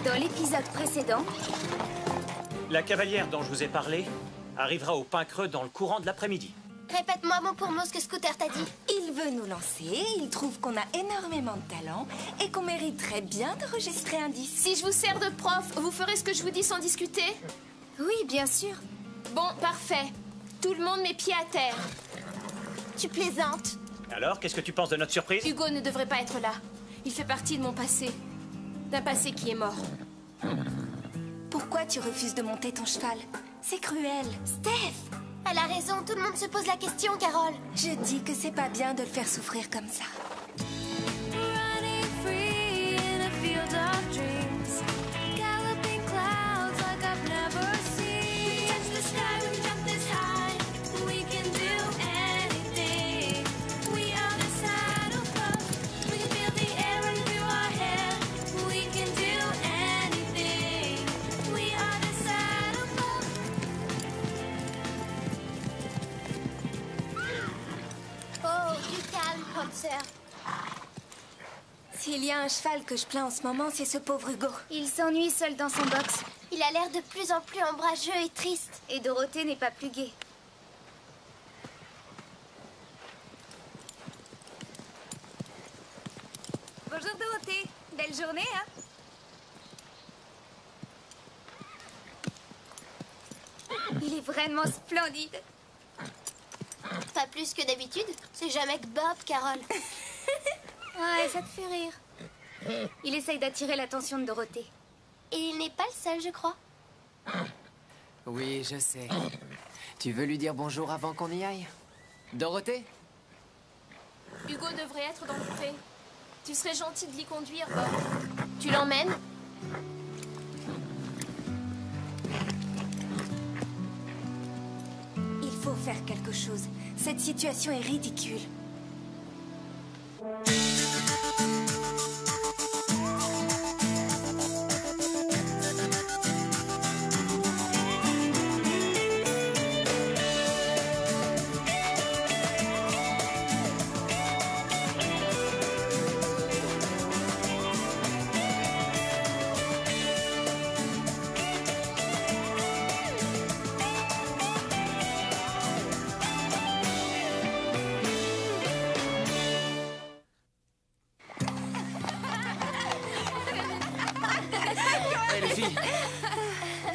Dans l'épisode précédent... La cavalière dont je vous ai parlé arrivera au Pain Creux dans le courant de l'après-midi. Répète-moi mot pour mot ce que Scooter t'a dit. Il veut nous lancer, il trouve qu'on a énormément de talent et qu'on mériterait bien d'enregistrer un disque. Si je vous sers de prof, vous ferez ce que je vous dis sans discuter? Oui, bien sûr. Bon, parfait. Tout le monde met pied à terre. Tu plaisantes. Alors, qu'est-ce que tu penses de notre surprise? Hugo ne devrait pas être là. Il fait partie de mon passé. D'un passé qui est mort. Pourquoi tu refuses de monter ton cheval? C'est cruel. Steph, elle a raison, tout le monde se pose la question, Carole. Je dis que c'est pas bien de le faire souffrir comme ça. S'il y a un cheval que je plains en ce moment, c'est ce pauvre Hugo. Il s'ennuie seul dans son box. Il a l'air de plus en plus ombrageux et triste. Et Dorothée n'est pas plus gaie. Bonjour Dorothée, belle journée, hein? Il est vraiment splendide. Pas plus que d'habitude. C'est jamais que Bob, Carole. Ouais, ça te fait rire. Il essaye d'attirer l'attention de Dorothée. Et il n'est pas le seul, je crois. Oui, je sais. Tu veux lui dire bonjour avant qu'on y aille? Dorothée? Hugo devrait être dans le pré. Tu serais gentil de l'y conduire, Bob. Tu l'emmènes? Il faut faire quelque chose. Cette situation est ridicule.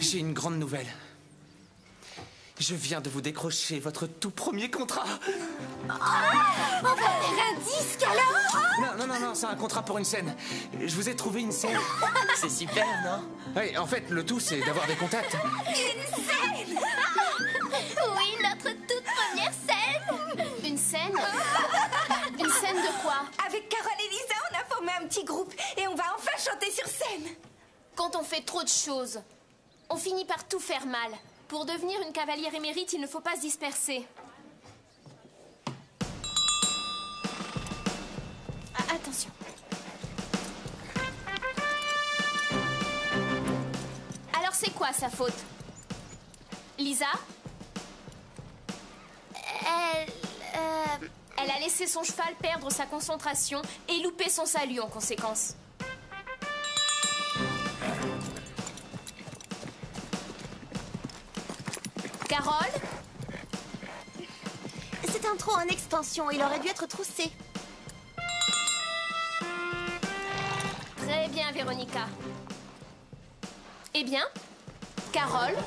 J'ai une grande nouvelle. Je viens de vous décrocher votre tout premier contrat. On va faire un disque alors? Non, c'est un contrat pour une scène. Je vous ai trouvé une scène. C'est super, non? Oui, en fait, le tout, c'est d'avoir des contacts. Une scène! Oui, notre toute première scène! Une scène? Une scène de quoi? Avec Carole et Lisa, on a formé un petit groupe et on va enfin chanter sur scène. Quand on fait trop de choses, on finit par tout faire mal. Pour devenir une cavalière émérite, il ne faut pas se disperser. Ah, attention. Alors c'est quoi sa faute? Lisa? Elle a laissé son cheval perdre sa concentration et louper son salut en conséquence. Carole? C'est un trou en extension, il aurait dû être troussé. Très bien, Véronica. Eh bien, Carole?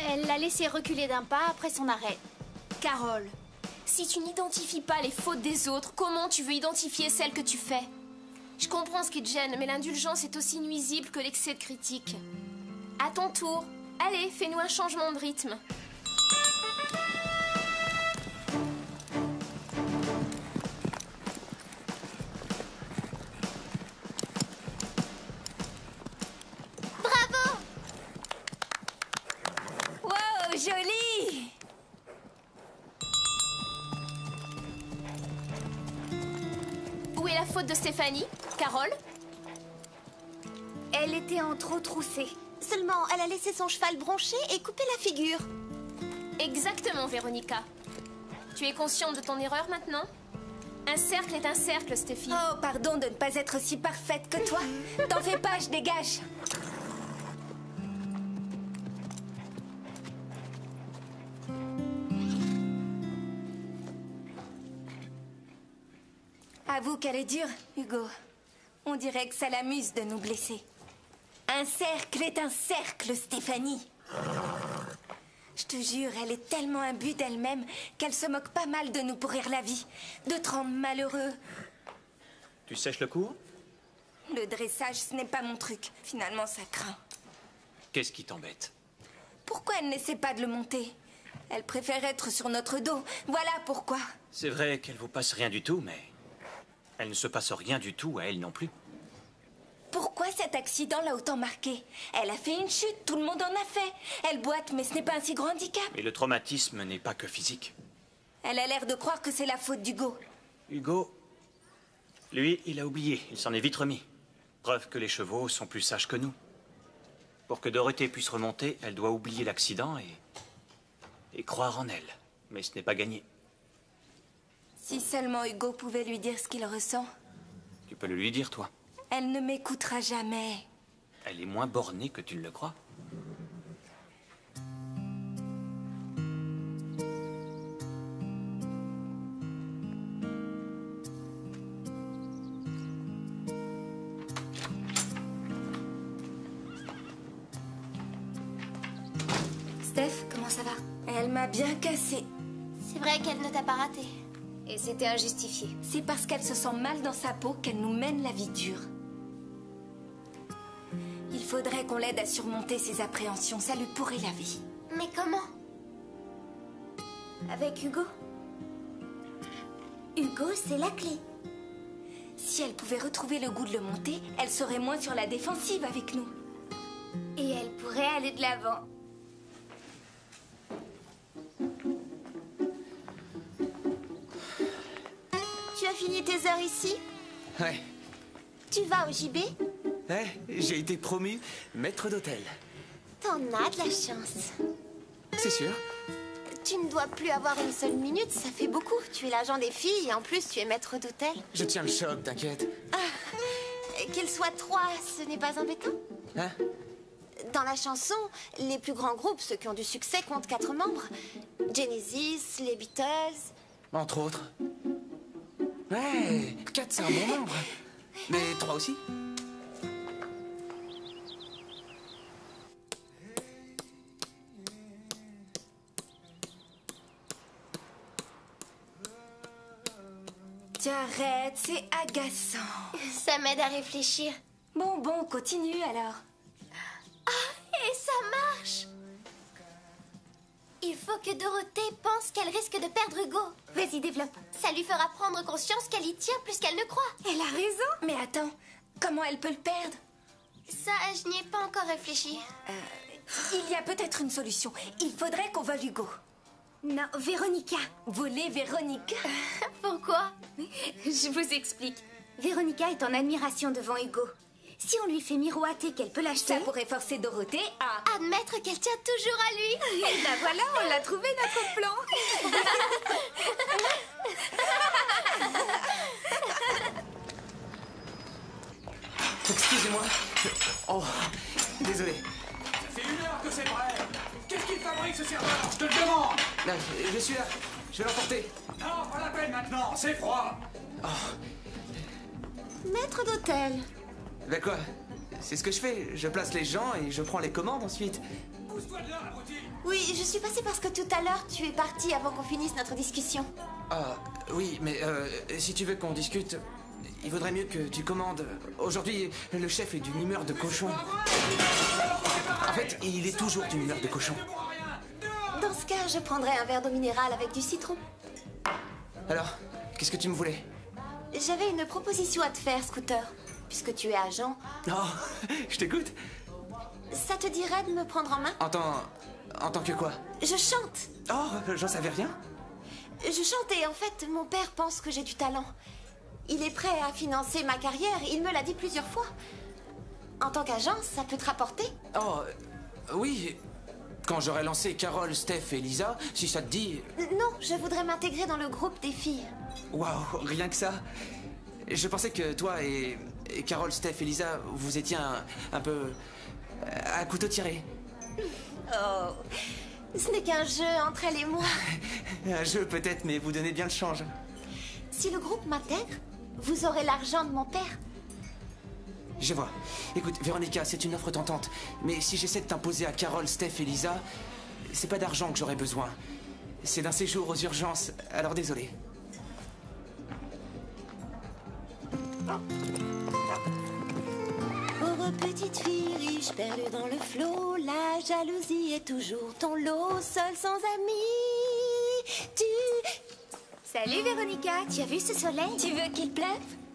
Elle l'a laissé reculer d'un pas après son arrêt. Carole, si tu n'identifies pas les fautes des autres, comment tu veux identifier celles que tu fais? Je comprends ce qui te gêne, mais l'indulgence est aussi nuisible que l'excès de critique. À ton tour, allez, fais-nous un changement de rythme. Bravo! Wow, joli! Où est la faute de Stéphanie? Carole? Elle était en trop troussée. Seulement, elle a laissé son cheval broncher et couper la figure. Exactement, Véronica. Tu es consciente de ton erreur maintenant? Un cercle est un cercle, Steffi. Oh, pardon de ne pas être aussi parfaite que toi. T'en fais pas, je dégage. Avoue qu'elle est dure, Hugo. On dirait que ça l'amuse de nous blesser. Un cercle est un cercle, Stéphanie. Je te jure, elle est tellement imbue d'elle-même qu'elle se moque pas mal de nous pourrir la vie, de te rendre malheureux. Tu sèches le cours? Le dressage, ce n'est pas mon truc. Finalement, ça craint. Qu'est-ce qui t'embête? Pourquoi elle n'essaie pas de le monter? Elle préfère être sur notre dos. Voilà pourquoi. C'est vrai qu'elle vous passe rien du tout, mais elle ne se passe rien du tout à elle non plus. Pourquoi cet accident l'a autant marqué? Elle a fait une chute, tout le monde en a fait. Elle boite, mais ce n'est pas un si grand handicap. Mais le traumatisme n'est pas que physique. Elle a l'air de croire que c'est la faute d'Hugo. Hugo, lui, il a oublié. Il s'en est vite remis. Preuve que les chevaux sont plus sages que nous. Pour que Dorothée puisse remonter, elle doit oublier l'accident et croire en elle. Mais ce n'est pas gagné. Si seulement Hugo pouvait lui dire ce qu'il ressent. Tu peux le lui dire, toi. Elle ne m'écoutera jamais. Elle est moins bornée que tu ne le crois. Steph, comment ça va? Elle m'a bien cassée. C'est vrai qu'elle ne t'a pas raté. Et c'était injustifié. C'est parce qu'elle se sent mal dans sa peau qu'elle nous mène la vie dure. Il faudrait qu'on l'aide à surmonter ses appréhensions. Ça lui pourrit la vie. Mais comment? Avec Hugo? Hugo, c'est la clé. Si elle pouvait retrouver le goût de le monter, elle serait moins sur la défensive avec nous. Et elle pourrait aller de l'avant. Tu as fini tes heures ici? Ouais. Tu vas au JB? Ouais, j'ai été promu maître d'hôtel. T'en as de la chance. C'est sûr. Tu ne dois plus avoir une seule minute, ça fait beaucoup. Tu es l'agent des filles et en plus tu es maître d'hôtel. Je tiens le choc, t'inquiète. Qu'ils soient 3, ce n'est pas embêtant? Hein? Dans la chanson, les plus grands groupes, ceux qui ont du succès, comptent 4 membres. Genesis, les Beatles... Entre autres. Ouais, 4 c'est un bon nombre. Mais 3 aussi? Arrête, c'est agaçant. Ça m'aide à réfléchir. Bon, continue alors. Et ça marche! Il faut que Dorothée pense qu'elle risque de perdre Hugo. Vas-y, développe. Ça lui fera prendre conscience qu'elle y tient plus qu'elle ne croit. Elle a raison. Mais attends, comment elle peut le perdre? Ça, je n'y ai pas encore réfléchi. Il y a peut-être une solution. Il faudrait qu'on vole Hugo. Non, Véronica. Voler Véronica? Pourquoi? Je vous explique. Véronica est en admiration devant Hugo. Si on lui fait miroiter qu'elle peut l'acheter... Ça pourrait forcer Dorothée à... admettre qu'elle tient toujours à lui. Et ben voilà, on l'a trouvé notre plan. Excusez-moi. Oh, désolé. Ça fait 1 heure que c'est vrai. Qu'est-ce qu'il fabrique ce serveur? Je te le demande. Là, je suis là. Je vais l'emporter. Non, pas la peine maintenant, c'est froid. Maître d'hôtel. Bah quoi? C'est ce que je fais. Je place les gens et je prends les commandes ensuite. Pousse-toi de là, abruti. Oui, je suis passée parce que tout à l'heure, tu es parti avant qu'on finisse notre discussion. Ah, oui, mais si tu veux qu'on discute, il vaudrait mieux que tu commandes. Aujourd'hui, le chef est d'une humeur de cochon. En fait, il est toujours d'une humeur de cochon. Dans ce cas, je prendrais un verre d'eau minérale avec du citron. Alors, qu'est-ce que tu me voulais? J'avais une proposition à te faire, Scooter. Puisque tu es agent, Oh, je t'écoute. ça te dirait de me prendre en main? En tant que quoi? Je chante. Oh, j'en savais rien. Je chante et en fait, mon père pense que j'ai du talent. Il est prêt à financer ma carrière, il me l'a dit plusieurs fois. En tant qu'agent, ça peut te rapporter? Oh, oui. Quand j'aurai lancé Carole, Steph et Lisa, si ça te dit... Non, je voudrais m'intégrer dans le groupe des filles. Waouh, rien que ça. Je pensais que toi et Carole, Steph et Lisa, vous étiez un peu à couteau tiré. Oh, ce n'est qu'un jeu entre elle et moi. Un jeu peut-être, mais vous donnez bien le change. Si le groupe m'intègre, vous aurez l'argent de mon père. Je vois. Écoute, Véronica, c'est une offre tentante. Mais si j'essaie de t'imposer à Carole, Steph et Lisa, c'est pas d'argent que j'aurais besoin. C'est d'un séjour aux urgences, alors désolé. Pauvre petite fille riche, perdue dans le flot, la jalousie est toujours ton lot, seule sans amis. Salut Véronica, tu as vu ce soleil? Tu veux qu'il pleuve?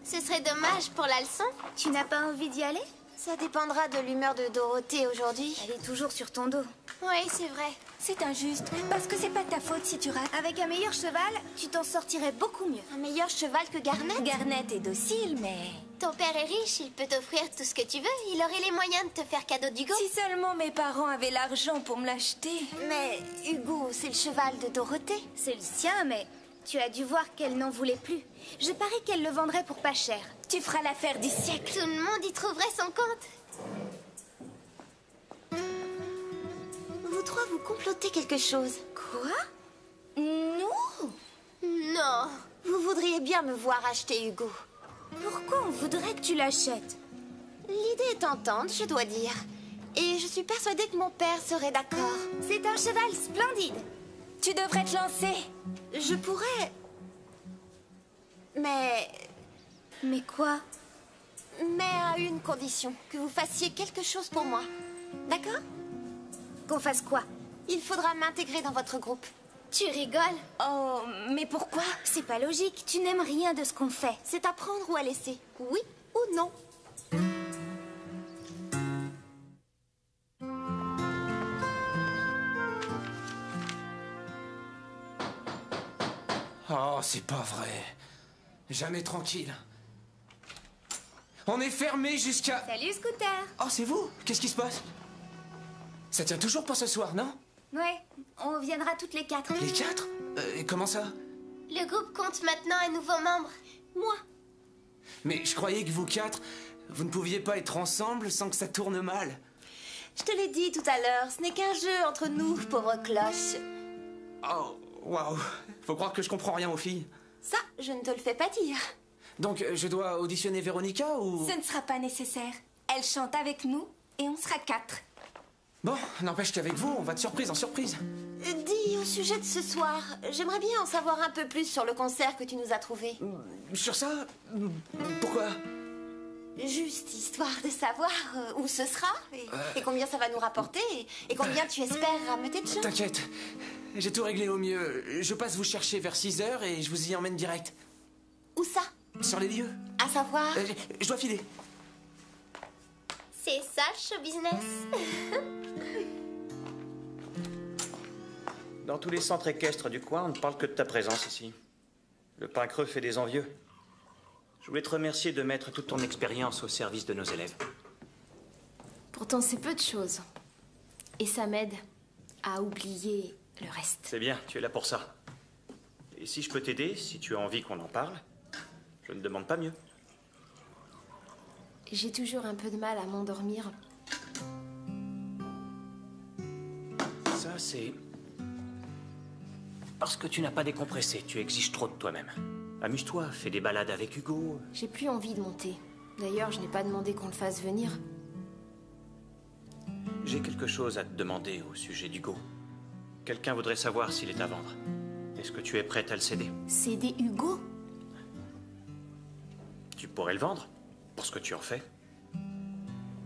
Ce serait dommage pour la leçon. Tu n'as pas envie d'y aller? Ça dépendra de l'humeur de Dorothée aujourd'hui. Elle est toujours sur ton dos. Oui, c'est vrai. C'est injuste, parce que c'est pas ta faute si tu rates. Avec un meilleur cheval, tu t'en sortirais beaucoup mieux. Un meilleur cheval que Garnet? Garnet est docile, mais... Ton père est riche, il peut t'offrir tout ce que tu veux. Il aurait les moyens de te faire cadeau d'Hugo. Si seulement mes parents avaient l'argent pour me l'acheter. Mais Hugo, c'est le cheval de Dorothée. C'est le sien, mais tu as dû voir qu'elle n'en voulait plus. Je parie qu'elle le vendrait pour pas cher. Tu feras l'affaire du siècle. Tout le monde y trouverait son compte. Vous trois, vous complotez quelque chose. Quoi? Nous? Non. Vous voudriez bien me voir acheter Hugo. Pourquoi on voudrait que tu l'achètes? L'idée est tentante, je dois dire. Et je suis persuadée que mon père serait d'accord. C'est un cheval splendide. Tu devrais te lancer. Je pourrais... Mais... Mais quoi? Mais à une condition, que vous fassiez quelque chose pour moi. D'accord? Qu'on fasse quoi? Il faudra m'intégrer dans votre groupe. Tu rigoles? Oh, mais pourquoi? C'est pas logique, tu n'aimes rien de ce qu'on fait. C'est à prendre ou à laisser. Oui ou non. Oh, c'est pas vrai. Jamais tranquille. On est fermé jusqu'à... Salut, Scooter. Oh, c'est vous? Qu'est-ce qui se passe? Ça tient toujours pour ce soir, non? Ouais, on viendra toutes les 4. Les 4? Et comment ça? Le groupe compte maintenant un nouveau membre. Moi. Mais je croyais que vous 4, vous ne pouviez pas être ensemble sans que ça tourne mal. Je te l'ai dit tout à l'heure, ce n'est qu'un jeu entre nous, pauvre cloche. Oh, waouh. Faut croire que je comprends rien aux filles. Ça, je ne te le fais pas dire. Donc, je dois auditionner Véronica ou... Ce ne sera pas nécessaire. Elle chante avec nous et on sera 4. Bon, n'empêche qu'avec vous, on va de surprise en surprise. Dis, au sujet de ce soir, j'aimerais bien en savoir un peu plus sur le concert que tu nous as trouvé. Sur ça? Pourquoi? Juste histoire de savoir où ce sera et combien ça va nous rapporter et combien tu espères rameuter de gens. T'inquiète, j'ai tout réglé au mieux. Je passe vous chercher vers 6h et je vous y emmène direct. Où ça? Sur les lieux. À savoir... Je dois filer. C'est ça, le show business. Dans tous les centres équestres du coin, on ne parle que de ta présence ici. Le pain creux fait des envieux. Je voulais te remercier de mettre toute ton expérience au service de nos élèves. Pourtant, c'est peu de choses. Et ça m'aide à oublier le reste. C'est bien, tu es là pour ça. Et si je peux t'aider, si tu as envie qu'on en parle, je ne demande pas mieux. J'ai toujours un peu de mal à m'endormir. Ça, c'est... parce que tu n'as pas décompressé. Tu exiges trop de toi-même. Amuse-toi, fais des balades avec Hugo. J'ai plus envie de monter. D'ailleurs, je n'ai pas demandé qu'on le fasse venir. J'ai quelque chose à te demander au sujet d'Hugo. Quelqu'un voudrait savoir s'il est à vendre. Est-ce que tu es prête à le céder? Céder Hugo? Tu pourrais le vendre, pour ce que tu en fais.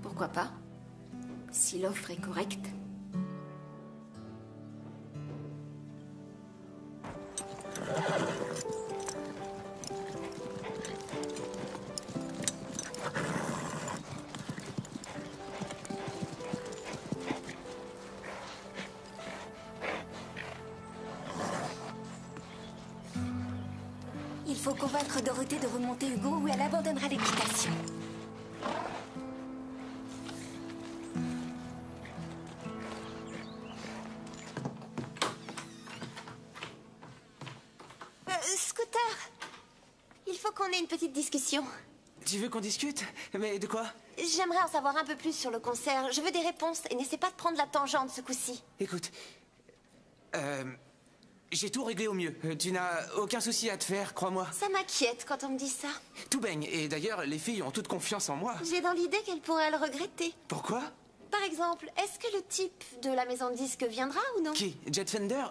Pourquoi pas? Si l'offre est correcte. Il faut convaincre Dorothée de remonter Hugo ou elle abandonnera l'équitation. Scooter, qu'on ait une petite discussion. Tu veux qu'on discute? Mais de quoi? J'aimerais en savoir un peu plus sur le concert. Je veux des réponses et n'essaie pas de prendre la tangente ce coup-ci. Écoute, j'ai tout réglé au mieux. Tu n'as aucun souci à te faire, crois-moi. Ça m'inquiète quand on me dit ça. Tout baigne. Et d'ailleurs, les filles ont toute confiance en moi. J'ai dans l'idée qu'elles pourraient le regretter. Pourquoi? Par exemple, est-ce que le type de la maison de disques viendra ou non? Qui? Jet Fender?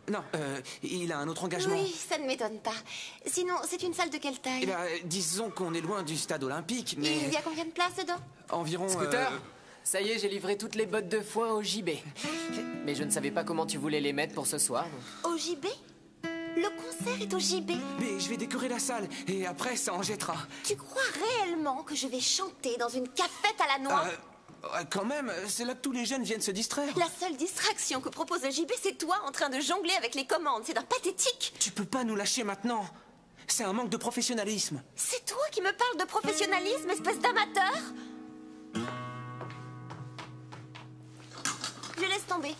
Non, il a un autre engagement. Oui, ça ne m'étonne pas. Sinon, c'est une salle de quelle taille? Eh ben, disons qu'on est loin du stade olympique, mais... Il y a combien de places dedans? Environ... Scooter, ça y est, j'ai livré toutes les bottes de foin au JB. Mais je ne savais pas comment tu voulais les mettre pour ce soir. Au JB? Le concert est au JB? Mais je vais décorer la salle, et après, ça en jettera. Tu crois réellement que je vais chanter dans une cafette à la noix? Quand même, c'est là que tous les jeunes viennent se distraire. La seule distraction que propose le JB, c'est toi en train de jongler avec les commandes. C'est d'un pathétique. Tu peux pas nous lâcher maintenant. C'est un manque de professionnalisme. C'est toi qui me parles de professionnalisme, espèce d'amateur? Je laisse tomber.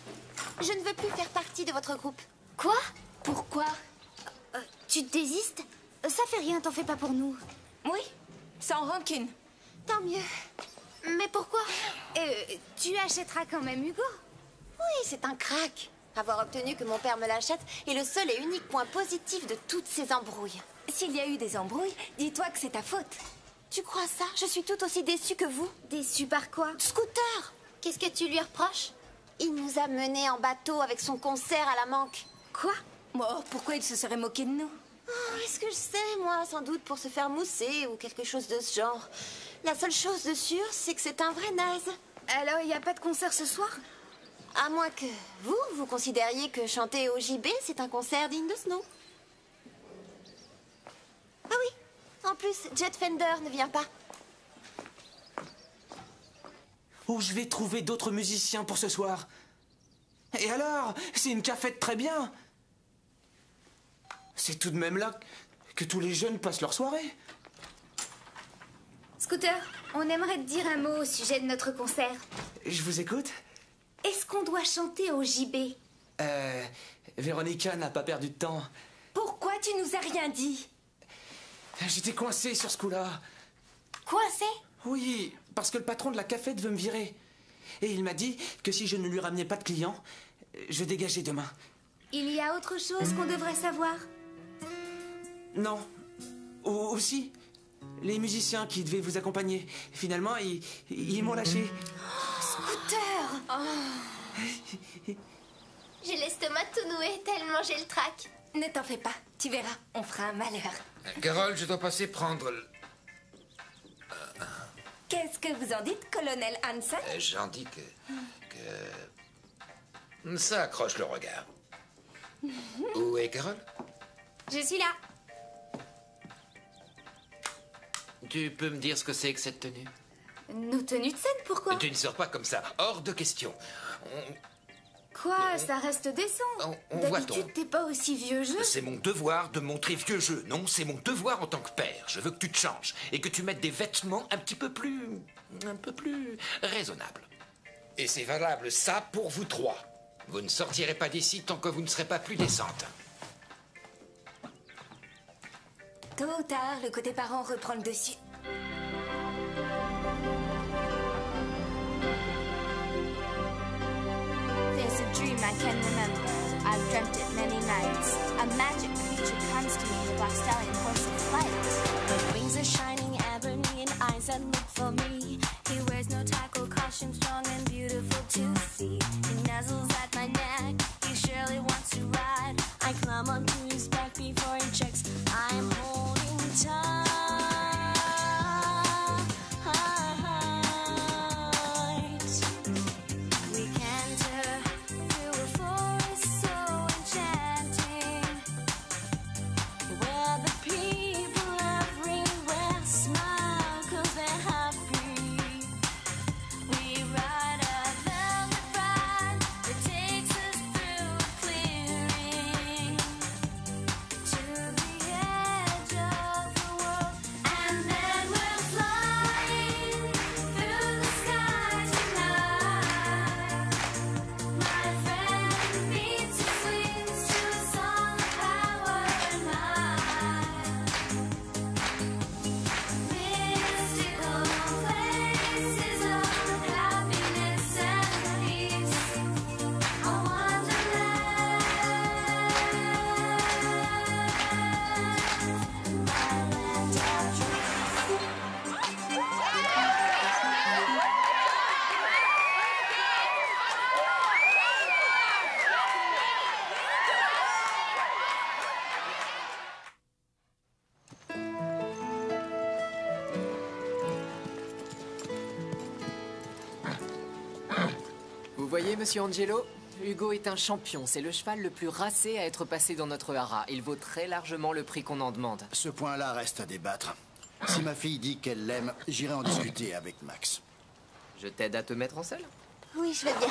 Je ne veux plus faire partie de votre groupe. Quoi? Pourquoi? Tu désistes? Ça fait rien, t'en fais pas pour nous. Oui, sans rancune. Tant mieux. Mais pourquoi? Tu achèteras quand même Hugo. Oui, c'est un crack. Avoir obtenu que mon père me l'achète est le seul et unique point positif de toutes ces embrouilles. S'il y a eu des embrouilles, dis-toi que c'est ta faute. Tu crois ça? Je suis tout aussi déçue que vous. Déçu par quoi? Scooter! Qu'est-ce que tu lui reproches? Il nous a menés en bateau avec son concert à la manque. Quoi? Oh, pourquoi il se serait moqué de nous? Oh, est-ce que je sais, moi? Sans doute pour se faire mousser ou quelque chose de ce genre. La seule chose de sûre, c'est que c'est un vrai naze. Alors, il n'y a pas de concert ce soir? À moins que vous considériez que chanter au JB, c'est un concert digne de ce nom. Ah oui, en plus, Jet Fender ne vient pas. Où je vais trouver d'autres musiciens pour ce soir? Et alors? C'est une cafette très bien. C'est tout de même là que tous les jeunes passent leur soirée. Scooter, on aimerait te dire un mot au sujet de notre concert. Je vous écoute. Est-ce qu'on doit chanter au JB? Véronica n'a pas perdu de temps. Pourquoi tu nous as rien dit? J'étais coincé sur ce coup-là. Coincé? Oui, parce que le patron de la cafette veut me virer. Et il m'a dit que si je ne lui ramenais pas de clients, je dégageais demain. Il y a autre chose qu'on devrait savoir? Non. Aussi, les musiciens qui devaient vous accompagner, finalement, ils m'ont lâché. Scooter! J'ai l'estomac tout noué tellement j'ai le trac. Ne t'en fais pas, tu verras, on fera un malheur. Carole, je dois passer prendre... Qu'est-ce que vous en dites, colonel Hansen? J'en dis que... Ça accroche le regard. Où est Carole? Je suis là. Tu peux me dire ce que c'est que cette tenue? Nos tenues de scène, pourquoi? Tu ne sors pas comme ça, hors de question. Quoi? Ça reste décent. On voit D'habitude, ton... t'es pas aussi vieux jeu. C'est mon devoir de montrer vieux jeu. Non, c'est mon devoir en tant que père. Je veux que tu te changes et que tu mettes des vêtements un peu plus raisonnables. Et c'est valable, ça, pour vous trois. Vous ne sortirez pas d'ici tant que vous ne serez pas plus décente. Tôt ou tard, le côté parent reprend le dessus. There's a dream I can remember. I've dreamt it many nights. A magic creature comes to me while stallion horse of flight. His wings are shining ebony and eyes that look for me. He wears no tackle, caution strong and beautiful to see. He nuzzles at my neck. He surely wants to ride. I climb onto his back before he checks. I'm holding tight. We canter through a forest so enchanting, where the people everywhere smile 'cause they're happy. voyez, monsieur Angelo, Hugo est un champion. C'est le cheval le plus racé à être passé dans notre haras. Il vaut très largement le prix qu'on en demande. Ce point-là reste à débattre. Si ma fille dit qu'elle l'aime, j'irai en discuter avec Max. Je t'aide à te mettre en selle? Oui, je veux bien.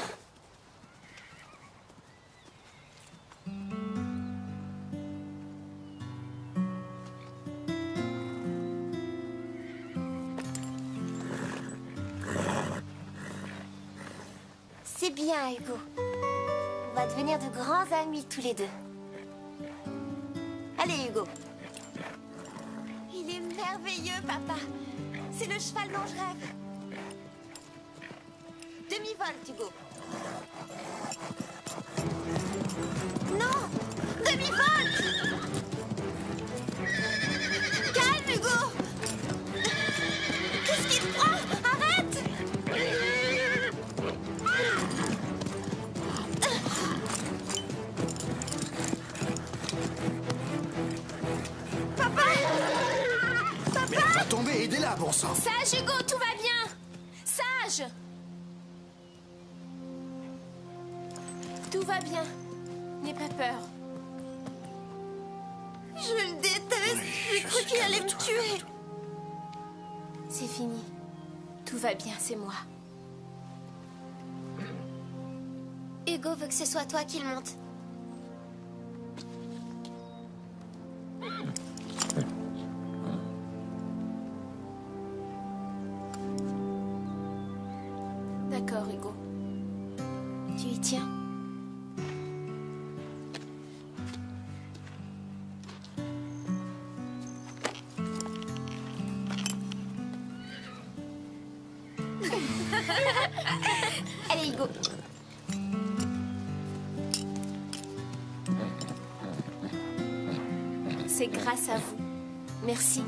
C'est bien, Hugo. On va devenir de grands amis tous les deux. Allez, Hugo. Il est merveilleux, papa. C'est le cheval dont je rêve. Demi-volte, Hugo. Non! Demi-volte! Calme, Hugo! Qu'est-ce qu'il te prend? Arrête! Papa! Mais elle va tomber, aidez-la, bon sang! Sage, Hugo, tout va bien. Sage! Tout va bien. N'aie pas peur. Je le déteste. J'ai cru qu'il allait me tuer. C'est fini. Tout va bien, c'est moi. Hugo veut que ce soit toi qui le monte. D'accord, Hugo. Tu y tiens. Allez, Hugo. C'est grâce à vous. Merci.